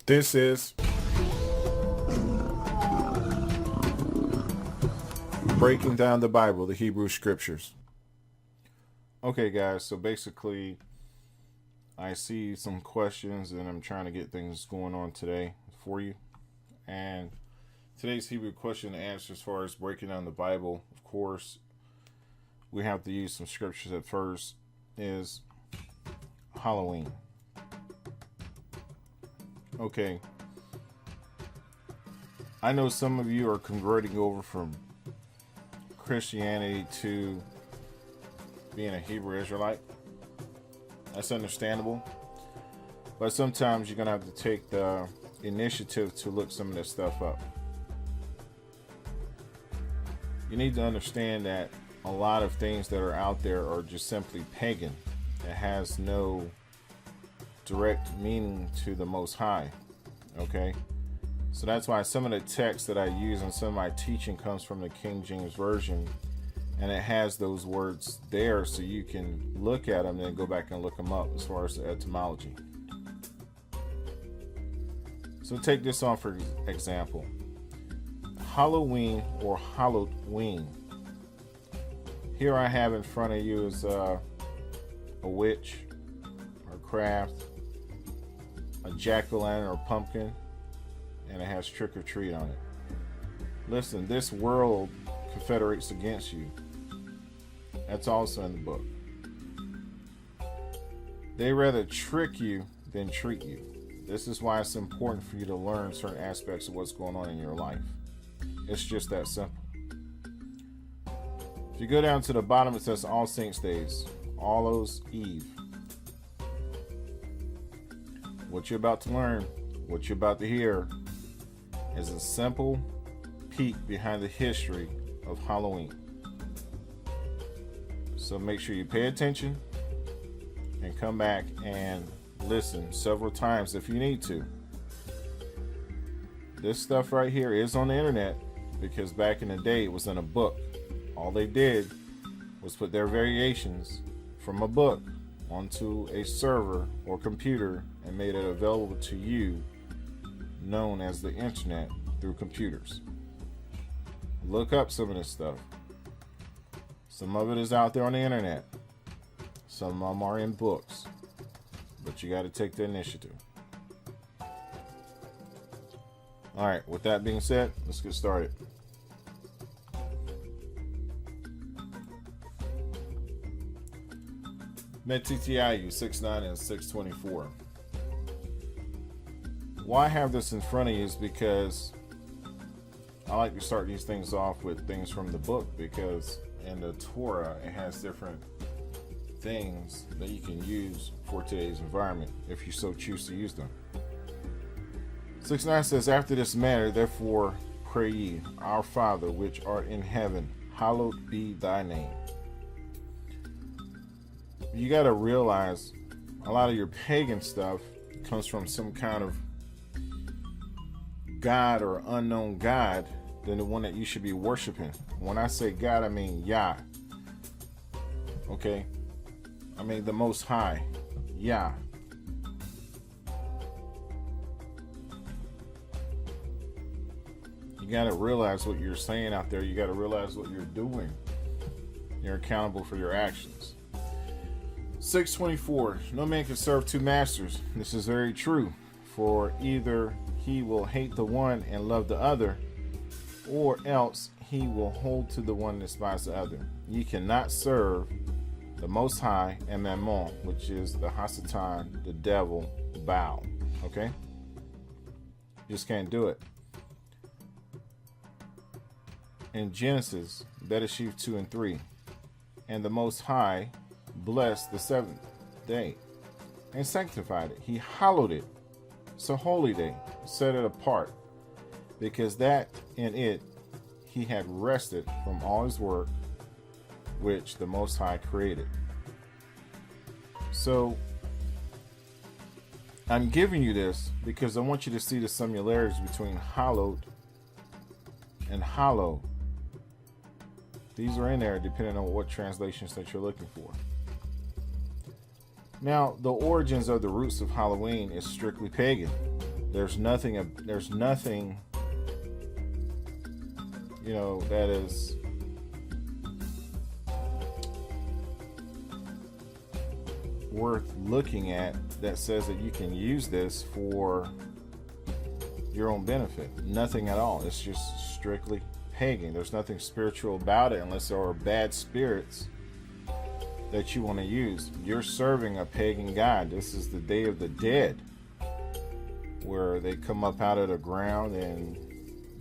This is breaking down the Bible, the Hebrew scriptures. Okay, guys, so basically, I see some questions and I'm trying to get things going on today for you. And today's Hebrew question and answer, as far as breaking down the Bible, of course, we have to use some scriptures at first, is Halloween. Okay. I know some of you are converting over from Christianity to being a Hebrew Israelite. That's understandable. But sometimes you're going to have to take the initiative to look some of this stuff up. You need to understand that a lot of things that are out there are just simply pagan. It has no direct meaning to the Most High. Okay? So that's why some of the text that I use in some of my teaching comes from the King James Version, and it has those words there so you can look at them and then go back and look them up as far as the etymology. So take this on for example. Halloween or Halloween. Here I have in front of you is a witch or craft, a jack-o'-lantern or pumpkin, and it has trick or treat on it. Listen, this world confederates against you. That's also in the book. They rather trick you than treat you. This is why it's important for you to learn certain aspects of what's going on in your life. It's just that simple. If you go down to the bottom, it says All Saints Days, All Hallows Eve. What you're about to learn, what you're about to hear, is a simple peek behind the history of Halloween. So make sure you pay attention and come back and listen several times if you need to. This stuff right here is on the internet because back in the day it was in a book. All they did was put their variations from a book onto a server or computer and made it available to you, known as the internet, through computers. Look up some of this stuff. Some of it is out there on the internet. Some of them are in books. But you got to take the initiative. Alright, with that being said, let's get started. MetTTIU 69 and 624. Why I have this in front of you is because I like to start these things off with things from the book, because in the Torah it has different things that you can use for today's environment if you so choose to use them. 6:9 says, after this manner, therefore pray ye, our Father which art in heaven, hallowed be thy name. You got to realize a lot of your pagan stuff comes from some kind of God or unknown God than the one that you should be worshiping. When I say God, I mean Yah. Okay? I mean the Most High. Yah. You got to realize what you're saying out there. You got to realize what you're doing. You're accountable for your actions. 6:24. No man can serve two masters. This is very true. For either he will hate the one and love the other, or else he will hold to the one and despise the other. Ye cannot serve the Most High and Mammon, which is the Hasatan, the devil, Baal. Okay? You just can't do it. In Genesis, Bereshith 2 and 3. And the Most High blessed the seventh day and sanctified it. He hallowed it. It's a holy day. Set it apart. Because that in it he had rested from all his work which the Most High created. So I'm giving you this because I want you to see the similarities between hallowed and hallow. These are in there depending on what translations that you're looking for. Now, the origins of the roots of Halloween is strictly pagan. There's nothing, that is worth looking at that says that you can use this for your own benefit. Nothing at all. It's just strictly pagan. There's nothing spiritual about it unless there are bad spirits that you want to use. You're serving a pagan god. This is the Day of the Dead, where they come up out of the ground, and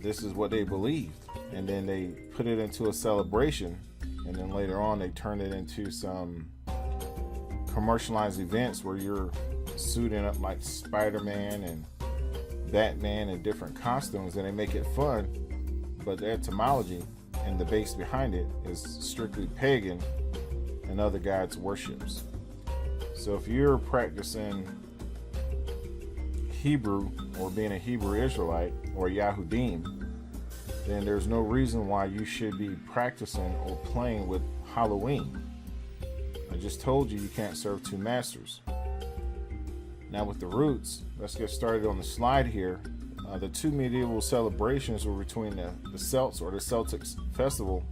this is what they believed. And then they put it into a celebration, and then later on they turn it into some commercialized events where you're suiting up like Spider-Man and Batman in different costumes, and they make it fun. But the etymology and the base behind it is strictly pagan and other gods' worships. So if you're practicing Hebrew or being a Hebrew Israelite or Yahudim, then there's no reason why you should be practicing or playing with Halloween. I just told you can't serve two masters. Now with the roots, let's get started on the slide here. The two medieval celebrations were between the Celts or the Celtic festival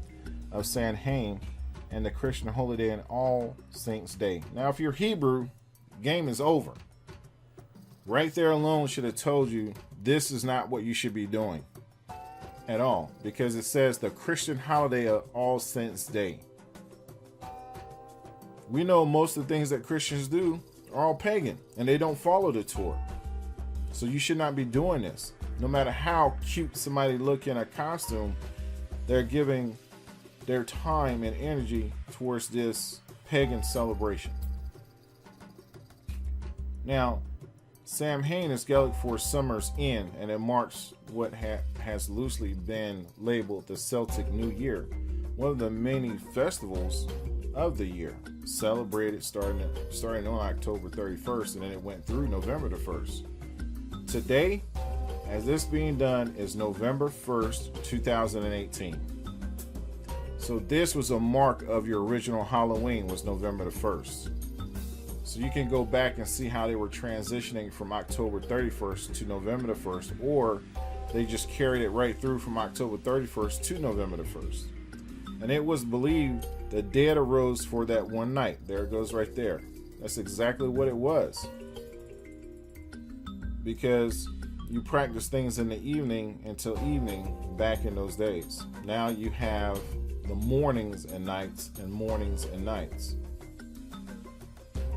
of Samhain and the Christian holiday and All Saints' Day. Now if you're Hebrew, game is over. Right there alone should have told you this is not what you should be doing at all, because it says the Christian holiday of All Saints' Day. We know most of the things that Christians do are all pagan and they don't follow the Torah. So you should not be doing this. No matter how cute somebody look in a costume, they're giving their time and energy towards this pagan celebration. Now, Samhain is Gaelic for summer's end, and it marks what has loosely been labeled the Celtic New Year, one of the many festivals of the year, celebrated starting on October 31st, and then it went through November the 1st. Today, as this being done, is November 1st, 2018. So this was a mark of your original Halloween, was November the 1st. So you can go back and see how they were transitioning from October 31st to November the 1st, or they just carried it right through from October 31st to November the 1st. And it was believed the dead arose for that one night. There it goes right there. That's exactly what it was. Because you practice things in the evening until evening back in those days. Now you have the mornings and nights and mornings and nights.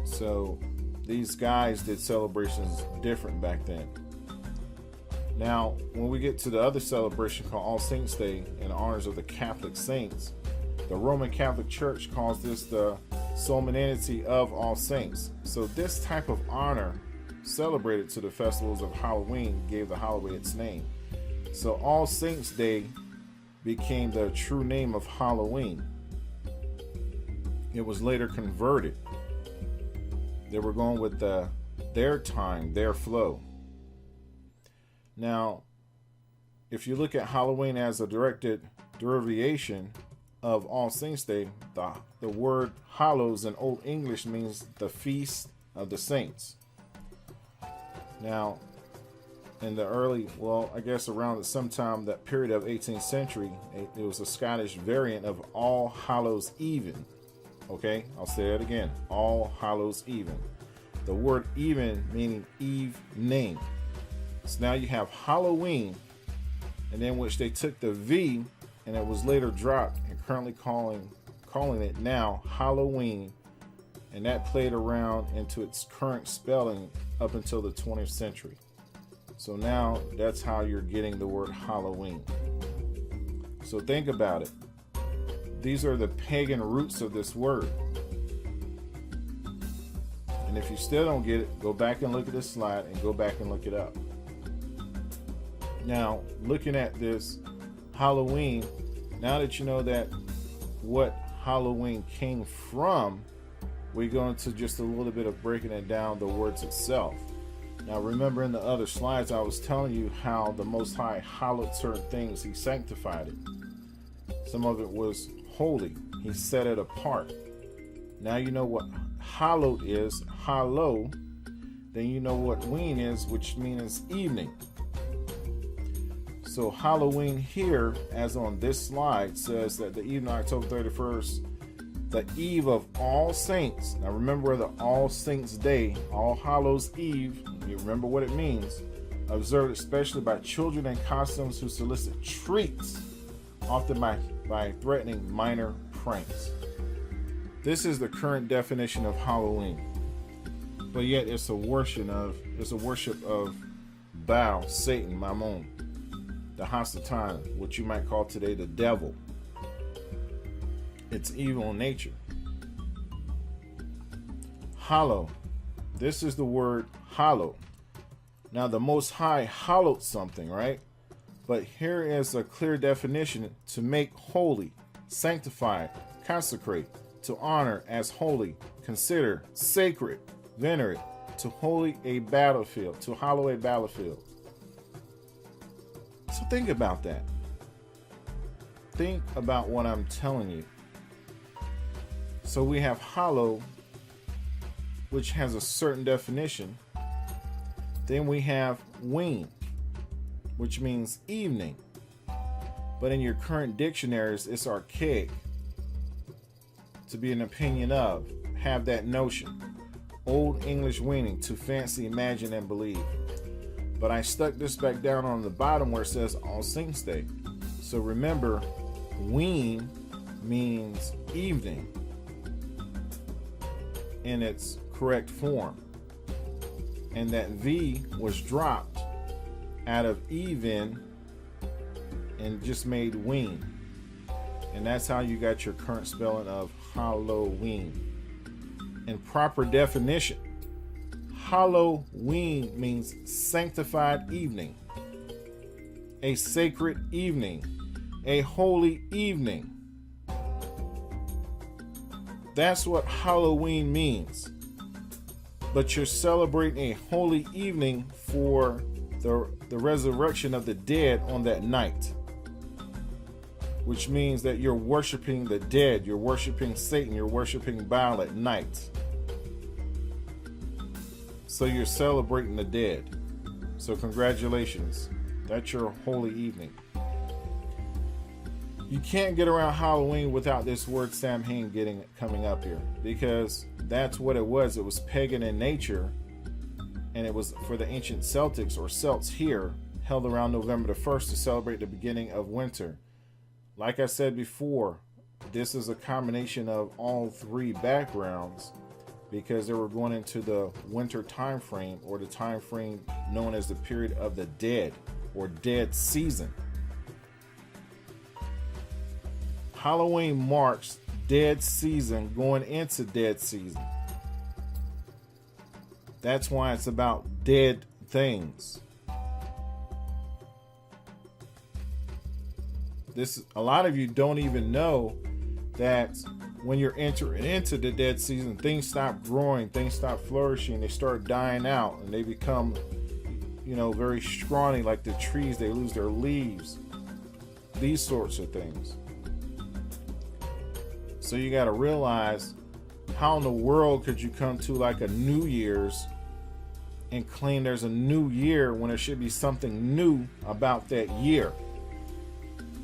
So these guys did celebrations different back then. Now, when we get to the other celebration called All Saints' Day in honors of the Catholic saints, the Roman Catholic Church calls this the solemnity of all saints. So this type of honor celebrated to the festivals of Halloween gave the holiday its name. So All Saints' Day became the true name of Halloween. It was later converted. They were going with their time, their flow. Now, if you look at Halloween as a directed derivation of All Saints' Day, the word hallows in Old English means the feast of the saints. Now, in the early, around sometime that period of 18th century, it was a Scottish variant of All Hallows Even. Okay, I'll say it again. All Hallows Even. The word even meaning evening. So now you have Halloween, and then which they took the V, and it was later dropped, and currently calling it now Halloween, and that played around into its current spelling up until the 20th century. So now that's how you're getting the word Halloween. So think about it. These are the pagan roots of this word. And if you still don't get it, go back and look at this slide and go back and look it up. Now, looking at this Halloween, now that you know that what Halloween came from, we go into just a little bit of breaking it down, the words itself. Now remember in the other slides I was telling you how the Most High hallowed certain things. He sanctified it. Some of it was holy. He set it apart. Now you know what hallowed is. Hallow, then you know what ween is, which means evening. So Halloween here, as on this slide, says that the evening of October 31st, the eve of All Saints. Now remember the All Saints Day, All Hallows Eve, you remember what it means, observed especially by children in costumes who solicit treats, often by threatening minor pranks. This is the current definition of Halloween. But yet it's a worship of Baal, Satan, Mammon, the Hasatan, what you might call today the devil. It's evil in nature. Hallow. This is the word hallow. Now the Most High hallowed something, right? But here is a clear definition: to make holy, sanctify, consecrate, to honor as holy, consider sacred, venerate, to holy a battlefield, to hallow a battlefield. So think about that. Think about what I'm telling you. So we have hallow, which has a certain definition. Then we have ween, which means evening. But in your current dictionaries, it's archaic to be an opinion of, have that notion. Old English weaning, to fancy, imagine, and believe. But I stuck this back down on the bottom where it says All Saints Day. So remember, ween means evening in its correct form. And that V was dropped out of even and just made ween. And that's how you got your current spelling of Halloween. In proper definition, Halloween means sanctified evening, a sacred evening, a holy evening. That's what Halloween means. But you're celebrating a holy evening for the resurrection of the dead on that night, which means that you're worshiping the dead, you're worshiping Satan, you're worshiping Baal at night. So you're celebrating the dead. So congratulations, that's your holy evening. You can't get around Halloween without this word Samhain coming up here, because that's what it was. It was pagan in nature, and it was for the ancient Celtics or Celts here, held around November the 1st to celebrate the beginning of winter. Like I said before, this is a combination of all three backgrounds, because they were going into the winter time frame, or the time frame known as the period of the dead, or dead season. Halloween marks dead season going into dead season. That's why it's about dead things. A lot of you don't even know that when you're entering into the dead season, things stop growing, things stop flourishing, they start dying out, and they become, very scrawny like the trees. They lose their leaves. These sorts of things. So you got to realize, how in the world could you come to like a New Year's and claim there's a new year when there should be something new about that year?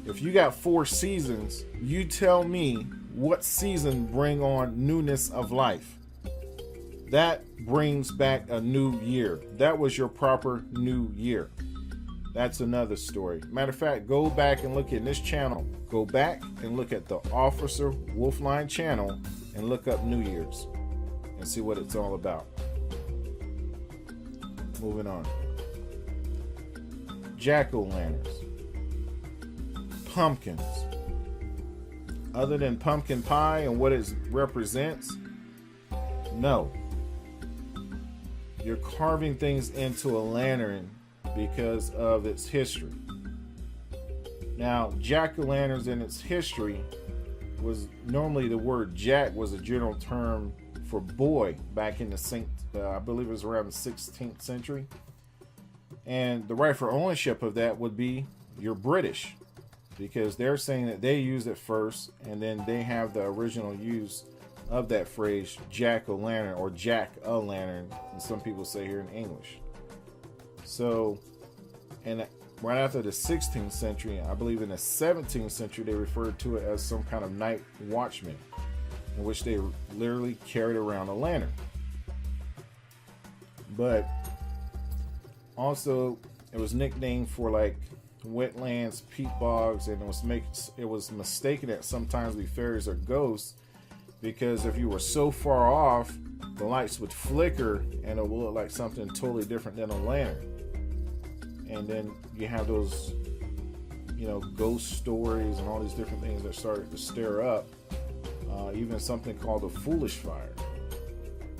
If you got 4 seasons, you tell me what season bring on newness of life. That brings back a new year. That was your proper new year. That's another story. Matter of fact, go back and look at this channel. Go back and look at the Officer Wolfline channel and look up New Year's and see what it's all about. Moving on. Jack-o'-lanterns. Pumpkins. Other than pumpkin pie and what it represents, no. You're carving things into a lantern because of its history. Now, jack-o'-lanterns in its history was normally, the word jack was a general term for boy back in the I believe it was around the 16th century. And the rightful ownership of that would be your British, because they're saying that they used it first, and then they have the original use of that phrase, jack-o'-lantern, or jack-o'-lantern, and some people say here in English. So, and right after the 16th century, I believe in the 17th century, they referred to it as some kind of night watchman, in which they literally carried around a lantern. But also, it was nicknamed for like wetlands, peat bogs, and it was mistaken that sometimes be fairies or ghosts, because if you were so far off, the lights would flicker and it would look like something totally different than a lantern. And then you have those, ghost stories and all these different things that started to stir up. Even something called the foolish fire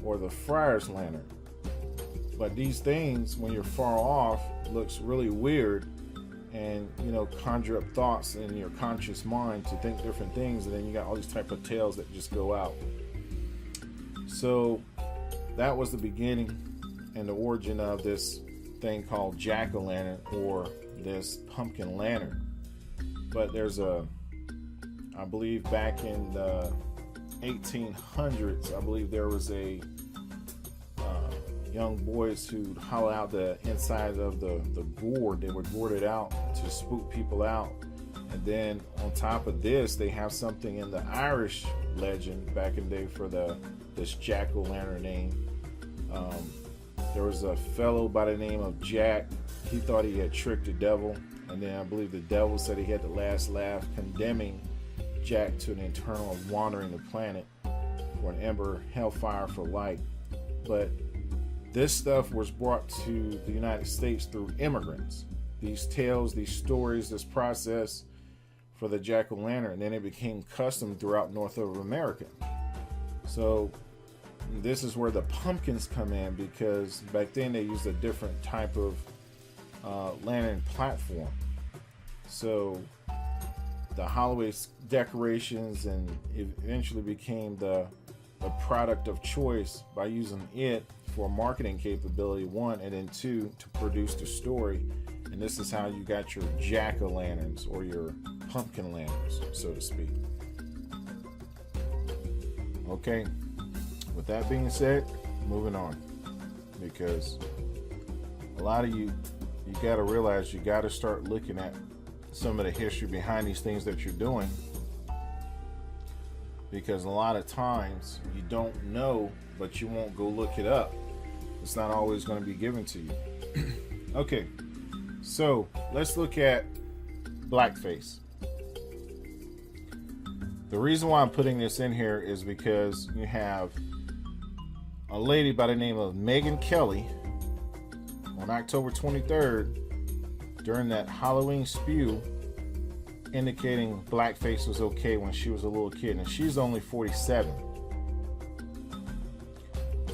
or the friar's lantern. But these things, when you're far off, looks really weird, and conjure up thoughts in your conscious mind to think different things, and then you got all these type of tales that just go out. So that was the beginning and the origin of this thing called jack-o'-lantern, or this pumpkin lantern. But there's I believe back in the 1800s, I believe there was a young boys who'd hollow out the inside of the gourd. They would gourd it out to spook people out. And then on top of this, they have something in the Irish legend back in the day for this jack-o'-lantern name. There was a fellow by the name of Jack. He thought he had tricked the devil, and then I believe the devil said he had the last laugh, condemning Jack to an eternal wandering the planet for an ember hellfire for light. But this stuff was brought to the United States through immigrants. These tales, these stories, this process for the jack-o'-lantern, and then it became custom throughout North of America. So this is where the pumpkins come in, because back then they used a different type of lantern platform. So the Halloween decorations, and eventually became the product of choice by using it for marketing capability, one, and then two, to produce the story. And this is how you got your jack-o'-lanterns, or your pumpkin lanterns, so to speak. Okay, with that being said, moving on, because a lot of you got to realize you got to start looking at some of the history behind these things that you're doing, because a lot of times you don't know, but you won't go look it up. It's not always going to be given to you. Okay, so let's look at blackface. The reason why I'm putting this in here is because you have a lady by the name of Megyn Kelly on October 23rd, during that Halloween spew, indicating blackface was okay when she was a little kid, and she's only 47.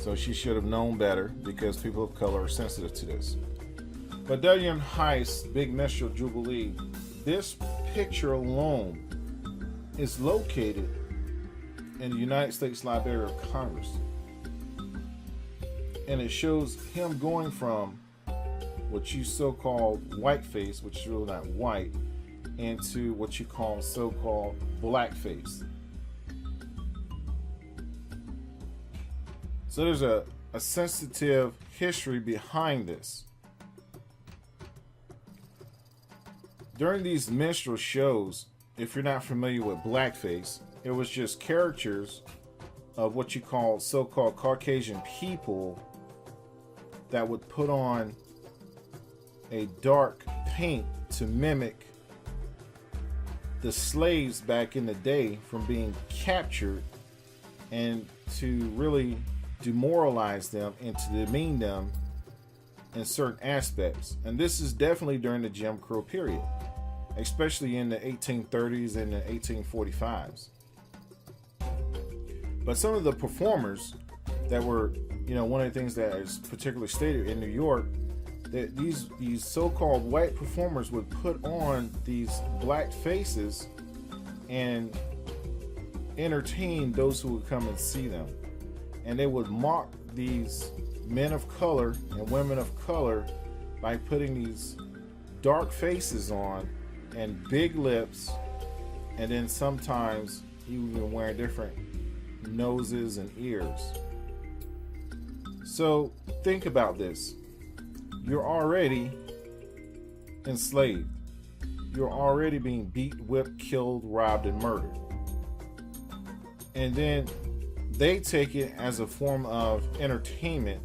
So she should have known better, because people of color are sensitive to this. But Delian Heist, Big Minstrel Jubilee, this picture alone is located in the United States Library of Congress. And it shows him going from what you so-called whiteface, which is really not white, into what you call so-called blackface. So there's a sensitive history behind this. During these minstrel shows, if you're not familiar with blackface, it was just characters of what you call so-called Caucasian people that would put on a dark paint to mimic the slaves back in the day from being captured, and to really demoralize them and to demean them in certain aspects. And this is definitely during the Jim Crow period, especially in the 1830s and the 1845s. But some of the performers that were, one of the things that is particularly stated in New York, that these so-called white performers would put on these black faces and entertain those who would come and see them. And they would mock these men of color and women of color by putting these dark faces on and big lips, and then sometimes even wearing different noses, and ears. So think about this. You're already enslaved. You're already being beat, whipped, killed, robbed, and murdered. And then they take it as a form of entertainment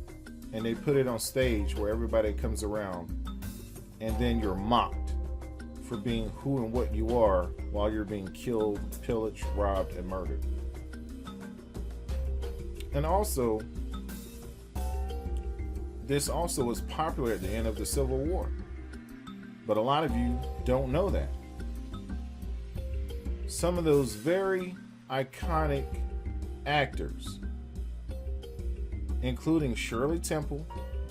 and they put it on stage where everybody comes around, and then you're mocked for being who and what you are while you're being killed, pillaged, robbed, and murdered. And also, this also was popular at the end of the Civil War. But a lot of you don't know that. Some of those very iconic actors, including Shirley Temple,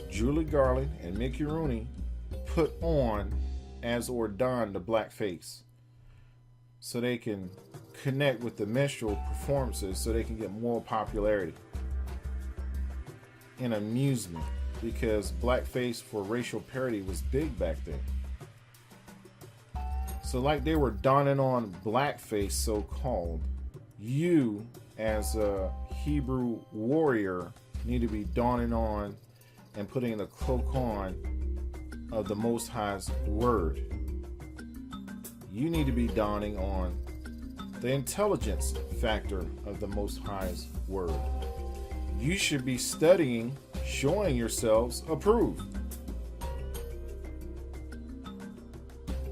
Julie Garland, and Mickey Rooney, put on as or don the blackface so they can connect with the minstrel performances so they can get more popularity and amusement, because blackface for racial parody was big back then. So like they were donning on blackface, so-called, you as a Hebrew warrior need to be donning on and putting the cloak on of the Most High's word. You need to be donning on the intelligence factor of the Most High's word. You should be studying, showing yourselves approved.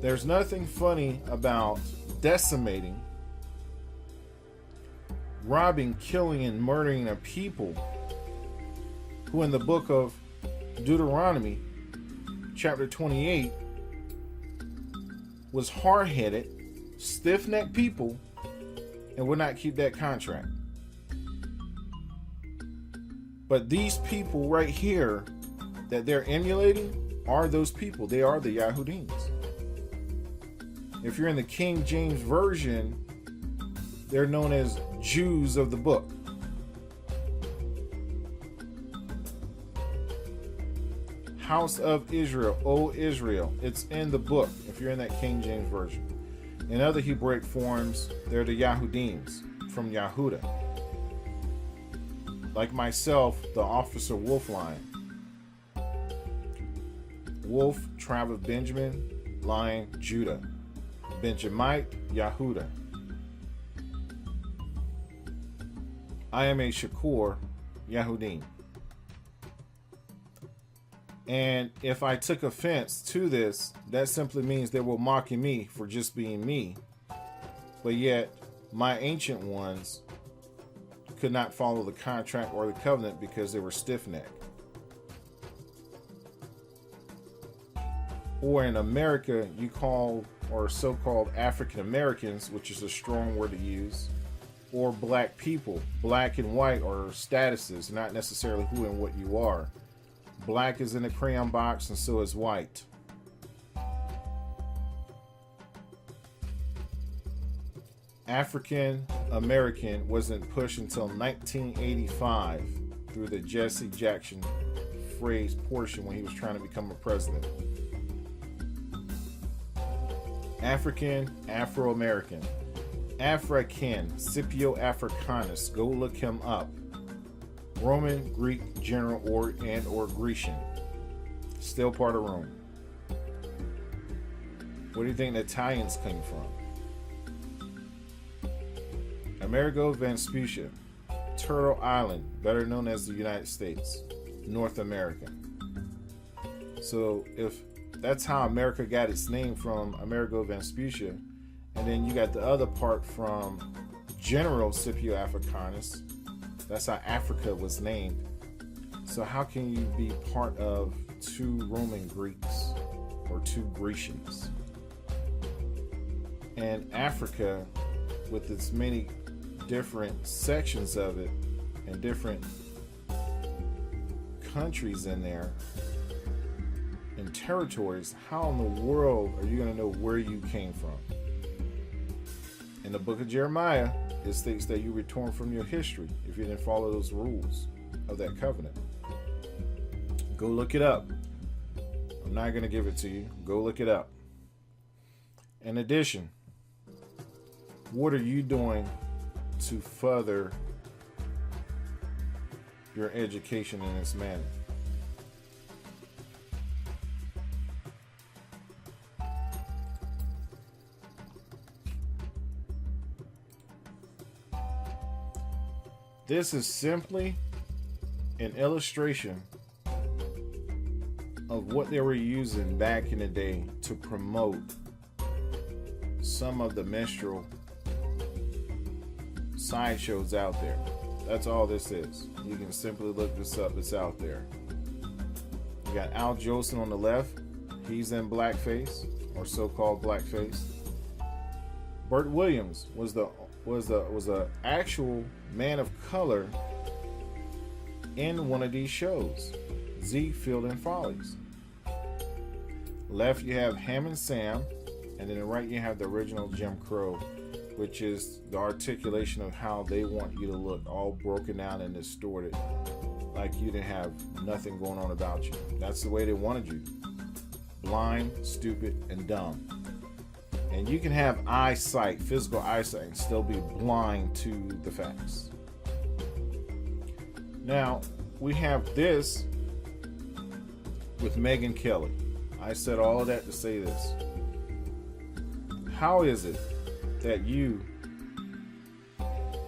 There's nothing funny about decimating, robbing, killing, and murdering a people who in the book of Deuteronomy, chapter 28, was hard-headed, stiff-necked people and would not keep that contract. But these people right here that they're emulating are those people. They are the Yahudims. If you're in the King James Version, they're known as Jews of the book. House of Israel, O Israel. It's in the book if you're in that King James Version. In other Hebraic forms, they're the Yahudims from Yahuda. Like myself, the officer Wolf Lion. Wolf, tribe of Benjamin, Lion, Judah. Benjamite, Yahuda. I am a Shakur, Yahudim. And if I took offense to this, that simply means they were mocking me for just being me. But yet, my ancient ones could not follow the contract or the covenant because they were stiff-necked. Or in America, you call, or so-called African Americans, which is a strong word to use, or black people. Black and white are statuses, not necessarily who and what you are. Black is in the crayon box and so is white. African American wasn't pushed until 1985 through the Jesse Jackson phrase portion when he was trying to become a president. African, Afro-American. African, Scipio Africanus, go look him up. Roman, Greek, general, or Grecian. Still part of Rome. Where do you think the Italians came from? Amerigo Vespucci, Turtle Island, better known as the United States, North America. So if that's how America got its name, from Amerigo Vespucci, and then you got the other part from General Scipio Africanus. That's how Africa was named. So how can you be part of two Roman Greeks or two Grecians? And Africa, with its many different sections of it and different countries in there and territories, how in the world are you going to know where you came from? In the book of Jeremiah, it states that you were torn from your history if you didn't follow those rules of that covenant. Go look it up. I'm not going to give it to you. Go look it up. In addition, what are you doing to further your education in this manner. This is simply an illustration of what they were using back in the day to promote some of the minstrel sideshows out there. That's all this is. You can simply look this up. It's out there. You got Al Jolson on the left. He's in blackface, or so-called blackface. Bert Williams was a actual man of color in one of these shows, Ziegfeld and Follies. Left you have Ham and Sam, and then right you have the original Jim Crow, which is the articulation of how they want you to look, all broken down and distorted, like you didn't have nothing going on about you. That's the way they wanted you. Blind, stupid, and dumb. And you can have eyesight, physical eyesight, and still be blind to the facts. Now, we have this with Megyn Kelly. I said all of that to say this. How is it that you,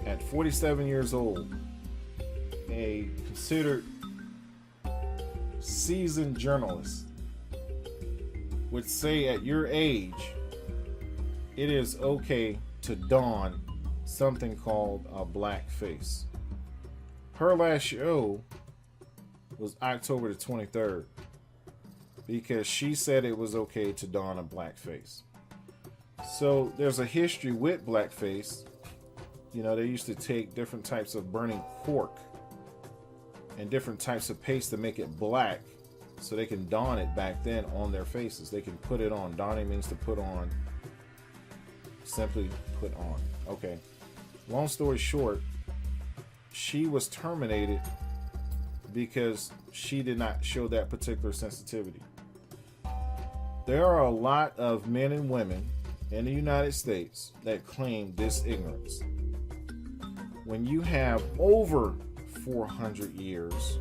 at 47 years old, a considered seasoned journalist, would say at your age it is okay to don something called a black face? Her last show was October the 23rd because she said it was okay to don a black face. So there's a history with blackface. You know, they used to take different types of burning cork and different types of paste to make it black so they can don it back then on their faces. They can put it on. Donning means to put on. Simply put on. Okay. Long story short, she was terminated because she did not show that particular sensitivity. There are a lot of men and women in the United States that claim this ignorance. When you have over 400 years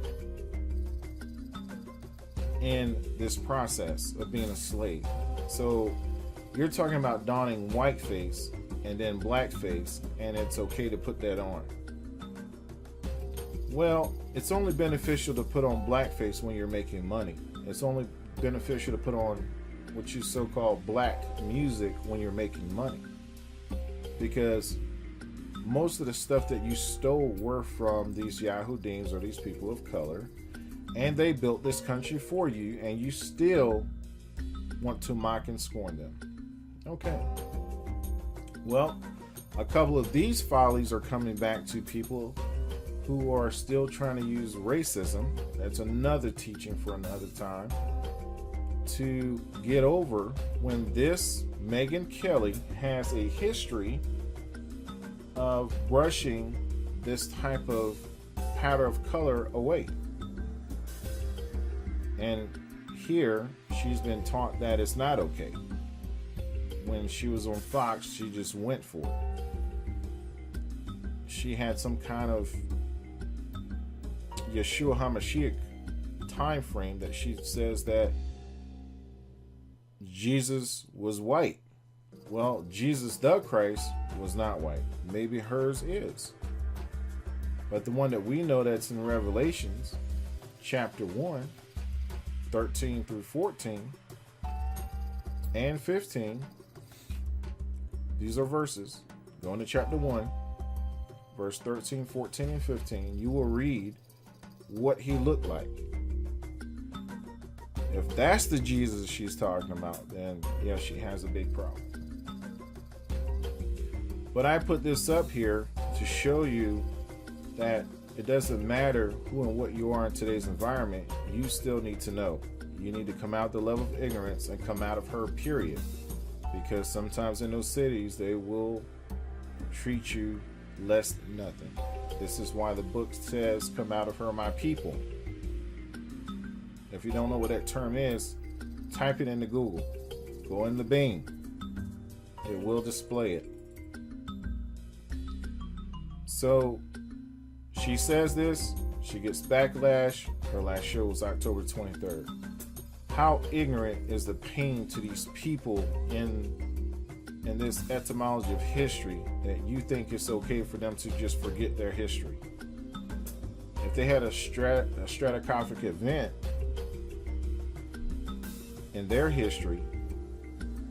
in this process of being a slave. So you're talking about donning whiteface and then blackface, and it's okay to put that on. Well, it's only beneficial to put on blackface when you're making money. It's only beneficial to put on what you so-called black music when you're making money. Because most of the stuff that you stole were from these Yahudims or these people of color, and they built this country for you, and you still want to mock and scorn them. Okay. Well, a couple of these follies are coming back to people who are still trying to use racism. That's another teaching for another time. To get over when this Megyn Kelly has a history of brushing this type of pattern of color away. And here she's been taught that it's not okay. When she was on Fox, she just went for it. She had some kind of Yeshua HaMashiach time frame that she says that Jesus was white. Well, Jesus the Christ was not white. Maybe hers is. But the one that we know that's in Revelations, chapter 1, 13 through 14, and 15, these are verses. Go into chapter 1, verse 13, 14, and 15. You will read what he looked like. If that's the Jesus she's talking about, then yeah, she has a big problem. But I put this up here to show you that it doesn't matter who and what you are in today's environment. You still need to know. You need to come out the level of ignorance and come out of her, period. Because sometimes in those cities, they will treat you less than nothing. This is why the book says, come out of her, my people. If you don't know what that term is, type it into Google. Go in the Bing. It will display it. So she says this. She gets backlash. Her last show was October 23rd. How ignorant is the pain to these people in this etymology of history that you think it's okay for them to just forget their history? If they had a stratospheric event in their history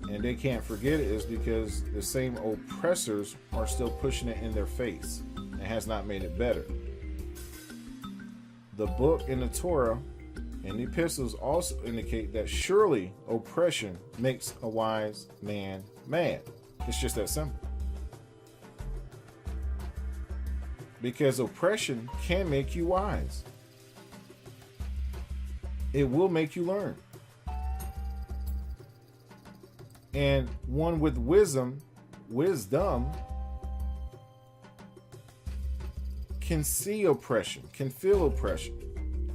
and they can't forget it, is because the same oppressors are still pushing it in their face and has not made it better. The book in the Torah and the epistles also indicate that surely oppression makes a wise man mad. It's just that simple. Because oppression can make you wise. It will make you learn. And one with wisdom can see oppression, can feel oppression,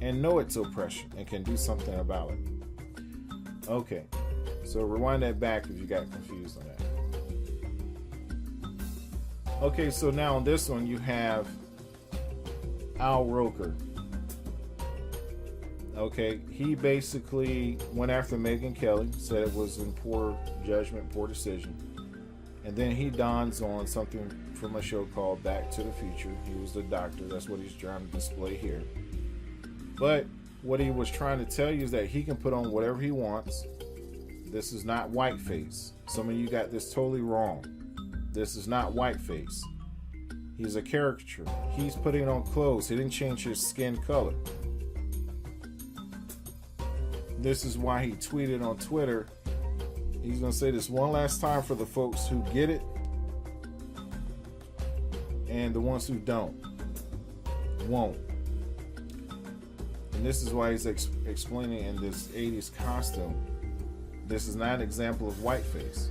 and know it's oppression, and can do something about it. Okay, so rewind that back if you got confused on that. Okay, so now on this one you have Roker. Okay, he basically went after Megyn Kelly, said it was in poor judgment, poor decision. And then he dons on something from a show called Back to the Future. He was the doctor. That's what he's trying to display here. But what he was trying to tell you is that he can put on whatever he wants. This is not whiteface. Some of you got this totally wrong. This is not whiteface. He's a caricature. He's putting on clothes. He didn't change his skin color. This is why he tweeted on Twitter. He's going to say this one last time for the folks who get it and the ones who won't. And this is why he's explaining in this 80s costume. This is not an example of whiteface.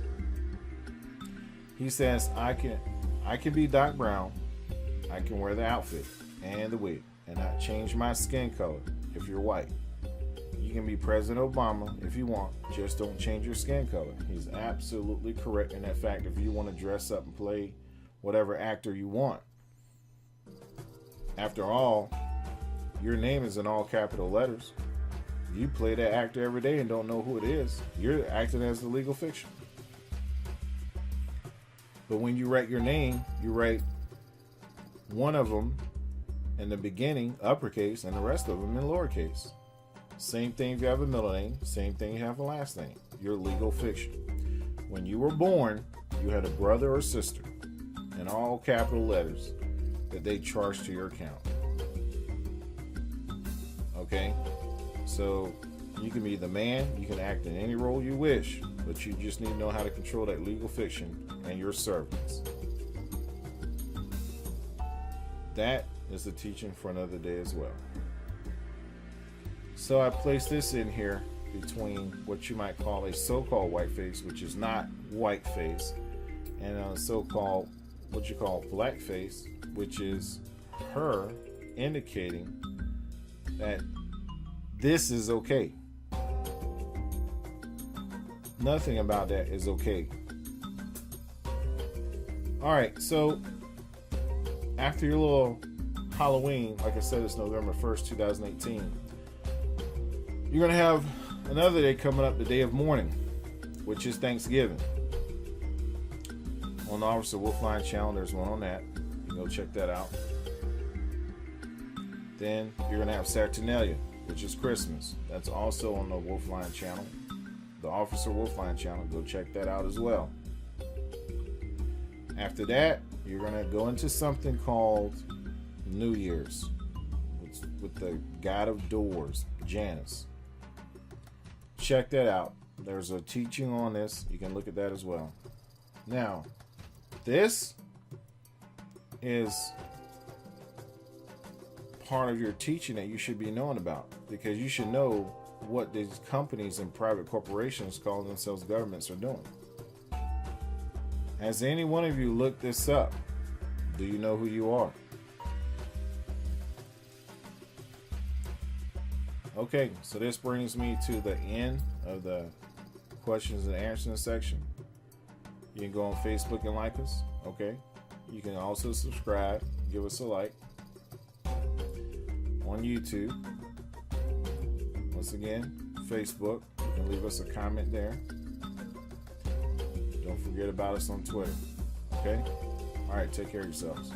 He says, I can be Doc Brown. I can wear the outfit and the wig and not change my skin color if you're white. You can be President Obama if you want, just don't change your skin color. He's absolutely correct in that fact. If you want to dress up and play whatever actor you want. After all, your name is in all capital letters. You play that actor every day and don't know who it is. You're acting as the legal fiction. But when you write your name, you write one of them in the beginning, uppercase, and the rest of them in lowercase. Same thing if you have a middle name. Same thing if you have a last name. You're legal fiction. When you were born, you had a brother or sister in all capital letters that they charged to your account. Okay? So you can be the man, you can act in any role you wish, but you just need to know how to control that legal fiction and your servants. That is the teaching for another day as well. So I placed this in here between what you might call a so-called whiteface, which is not whiteface, and a so-called what you call blackface, which is her indicating that this is okay. Nothing about that is okay. All right, so after your little Halloween, like I said, it's November 1st, 2018. You're going to have another day coming up, the day of mourning, which is Thanksgiving. On the Officer Wolfline channel, there's one on that. You can go check that out. Then you're going to have Saturnalia, which is Christmas. That's also on the Wolfline channel. The Officer Wolfline channel, go check that out as well. After that, you're going to go into something called New Year's with the God of Doors, Janus. Check that out. There's a teaching on this. You can look at that as well. Now, this is part of your teaching that you should be knowing about, because you should know what these companies and private corporations calling themselves governments are doing. Has any one of you looked this up? Do you know who you are? Okay, so this brings me to the end of the questions and answers section. You can go on Facebook and like us. Okay, you can also subscribe, give us a like. on YouTube. Once again, Facebook. You can leave us a comment there. Don't forget about us on Twitter. Okay? All right, take care of yourselves.